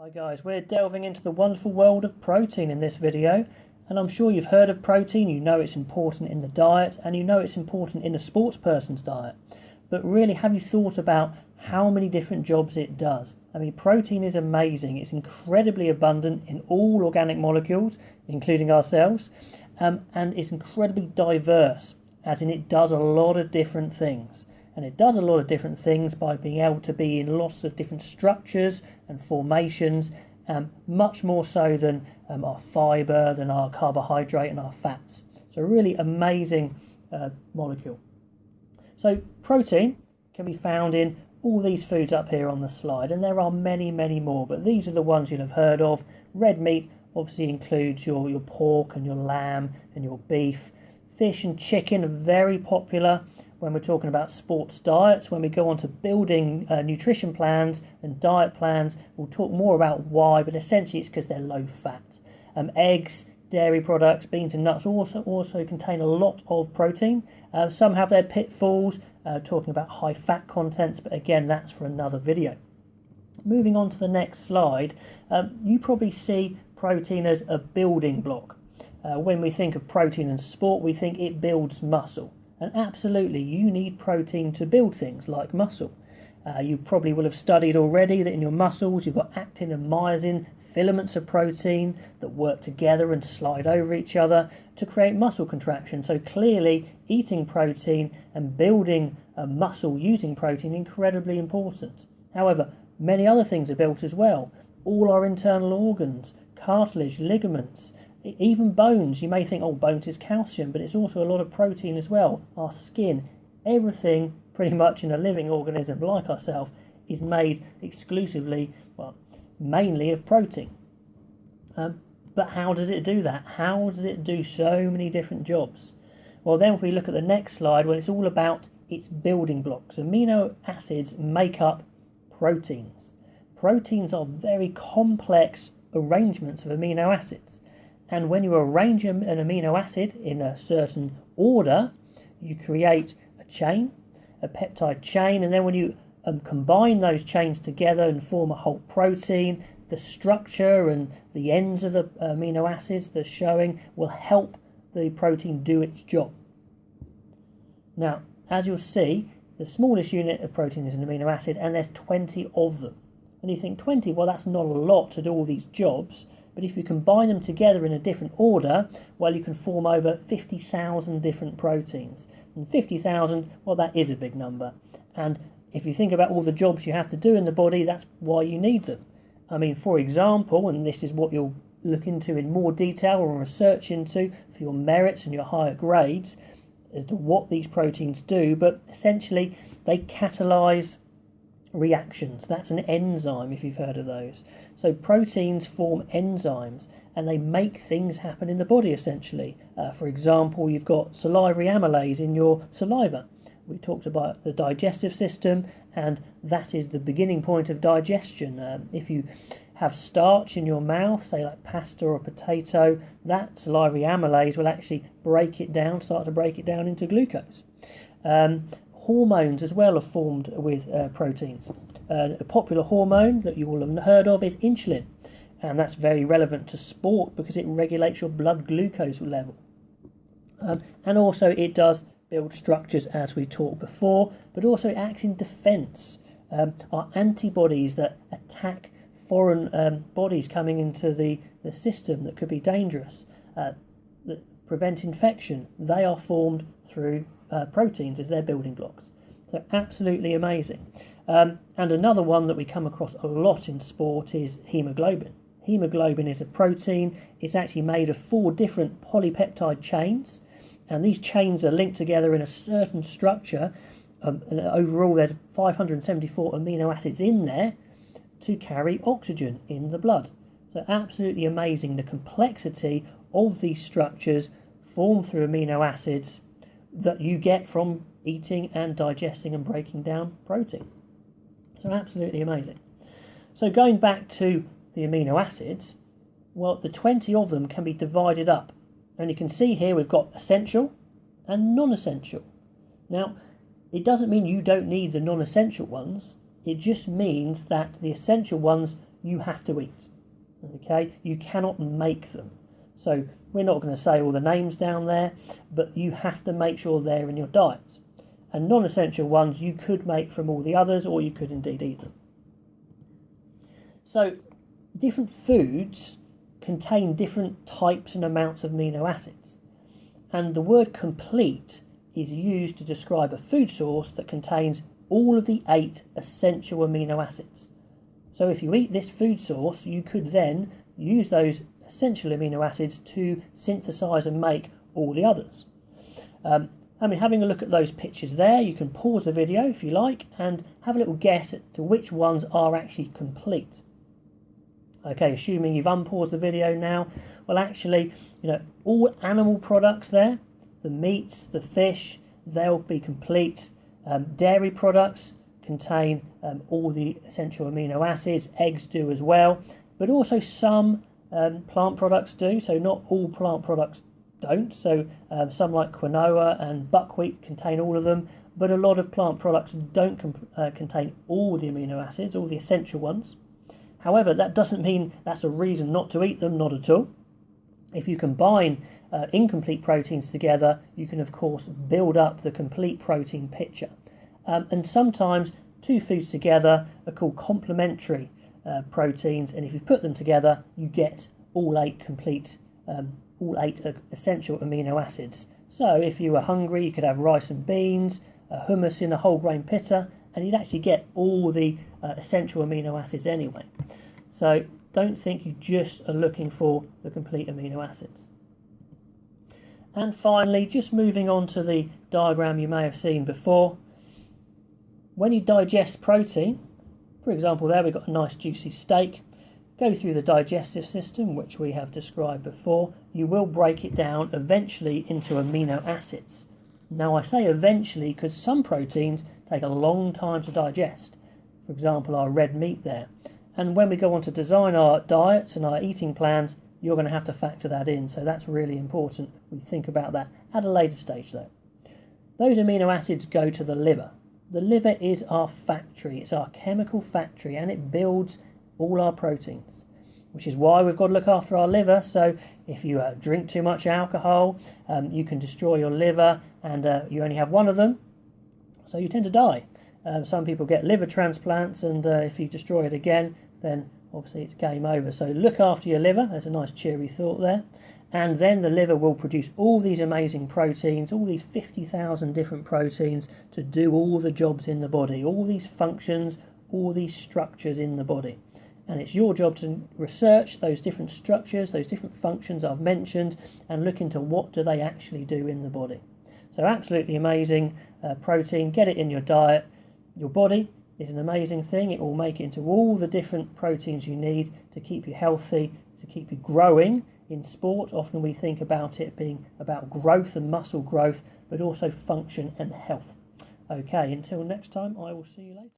Hi guys, we're delving into the wonderful world of protein in this video, and I'm sure you've heard of protein, you know it's important in the diet, and you know it's important in a sports person's diet. But really, have you thought about how many different jobs it does? I mean, protein is amazing. It's incredibly abundant in all organic molecules, including ourselves, and it's incredibly diverse, as in it does a lot of different things. And it does a lot of different things by being able to be in lots of different structures and formations, much more so than our fibre, than our carbohydrate and our fats. So a really amazing molecule. So protein can be found in all these foods up here on the slide, and there are many, many more, but these are the ones you'll have heard of. Red meat obviously includes your pork and your lamb and your beef. Fish and chicken are very popular when we're talking about sports diets. When we go on to building nutrition plans and diet plans, we'll talk more about why, but essentially it's because they're low fat. Eggs, dairy products, beans and nuts also contain a lot of protein. Some have their pitfalls, talking about high fat contents, but again, that's for another video. Moving on to the next slide, you probably see protein as a building block. When we think of protein in sport, we think it builds muscle. And absolutely, you need protein to build things like muscle. You probably will have studied already that in your muscles you've got actin and myosin, filaments of protein that work together and slide over each other to create muscle contraction. So clearly, eating protein and building a muscle using protein is incredibly important. However, many other things are built as well. All our internal organs, cartilage, ligaments, even bones. You may think, oh, bones is calcium, but it's also a lot of protein as well. Our skin, everything pretty much in a living organism like ourselves is made exclusively, well, mainly of protein. But how does it do that? How does it do so many different jobs? Well, then if we look at the next slide, well, it's all about its building blocks. Amino acids make up proteins. Proteins are very complex arrangements of amino acids. And when you arrange an amino acid in a certain order, you create a chain, a peptide chain, and then when you combine those chains together and form a whole protein, the structure and the ends of the amino acids they're showing will help the protein do its job. Now, as you'll see, the smallest unit of protein is an amino acid, and there's 20 of them. And you think 20, well, that's not a lot to do all these jobs. But if you combine them together in a different order, well, you can form over 50,000 different proteins. And 50,000, well, that is a big number. And if you think about all the jobs you have to do in the body, that's why you need them. I mean, for example, and this is what you'll look into in more detail or research into for your merits and your higher grades, as to what these proteins do, but essentially they catalyse reactions. That's an enzyme, if you've heard of those. So proteins form enzymes and they make things happen in the body essentially. For example, you've got salivary amylase in your saliva. We talked about the digestive system, and that is the beginning point of digestion. If you have starch in your mouth, say like pasta or potato, that salivary amylase will actually start to break it down into glucose. Hormones as well are formed with proteins. A popular hormone that you will have heard of is insulin, and that's very relevant to sport because it regulates your blood glucose level. And also it does build structures, as we talked before, but also it acts in defence. Our antibodies that attack foreign bodies coming into the system that could be dangerous, that prevent infection, they are formed through proteins as their building blocks. So absolutely amazing. And another one that we come across a lot in sport is hemoglobin. Hemoglobin is a protein. It's actually made of 4 different polypeptide chains, and these chains are linked together in a certain structure. And overall there's 574 amino acids in there to carry oxygen in the blood. So absolutely amazing, the complexity of these structures formed through amino acids that you get from eating and digesting and breaking down protein. So absolutely amazing. So going back to the amino acids, well, the 20 of them can be divided up. And you can see here we've got essential and non-essential. Now, it doesn't mean you don't need the non-essential ones. It just means that the essential ones you have to eat. Okay, you cannot make them. So we're not going to say all the names down there, but you have to make sure they're in your diet. And non-essential ones you could make from all the others, or you could indeed eat them. So different foods contain different types and amounts of amino acids. And the word complete is used to describe a food source that contains all of the 8 essential amino acids. So if you eat this food source, you could then use those essential amino acids to synthesize and make all the others. Having a look at those pictures there, you can pause the video if you like and have a little guess to which ones are actually complete. Okay, assuming you've unpaused the video now, well actually, all animal products there, the meats, the fish, they'll be complete. Dairy products contain all the essential amino acids, eggs do as well, but also some plant products do, so not all plant products don't. So some like quinoa and buckwheat contain all of them, but a lot of plant products don't contain all the amino acids, all the essential ones. However, that doesn't mean that's a reason not to eat them, not at all. If you combine incomplete proteins together, you can of course build up the complete protein picture. And sometimes 2 foods together are called complementary proteins, and if you put them together, you get all 8 complete, all 8 essential amino acids. So if you were hungry, you could have rice and beans, hummus in a whole grain pitta, and you'd actually get all the essential amino acids anyway. So don't think you just are looking for the complete amino acids. And finally, just moving on to the diagram you may have seen before, when you digest protein, for example there we've got a nice juicy steak, go through the digestive system, which we have described before, you will break it down eventually into amino acids. Now I say eventually because some proteins take a long time to digest, for example our red meat there. And when we go on to design our diets and our eating plans, you're going to have to factor that in, so that's really important. We think about that at a later stage though. Those amino acids go to the liver. The liver is our factory, it's our chemical factory, and it builds all our proteins, which is why we've got to look after our liver. So if you drink too much alcohol, you can destroy your liver, and you only have one of them, so you tend to die. Some people get liver transplants, and if you destroy it again, then obviously it's game over. So look after your liver, there's a nice cheery thought there. And then the liver will produce all these amazing proteins, all these 50,000 different proteins to do all the jobs in the body, all these functions, all these structures in the body. And it's your job to research those different structures, those different functions I've mentioned, and look into what do they actually do in the body. So absolutely amazing protein, get it in your diet. Your body is an amazing thing, it will make it into all the different proteins you need to keep you healthy, to keep you growing. In sport, often we think about it being about growth and muscle growth, but also function and health. Okay, until next time, I will see you later.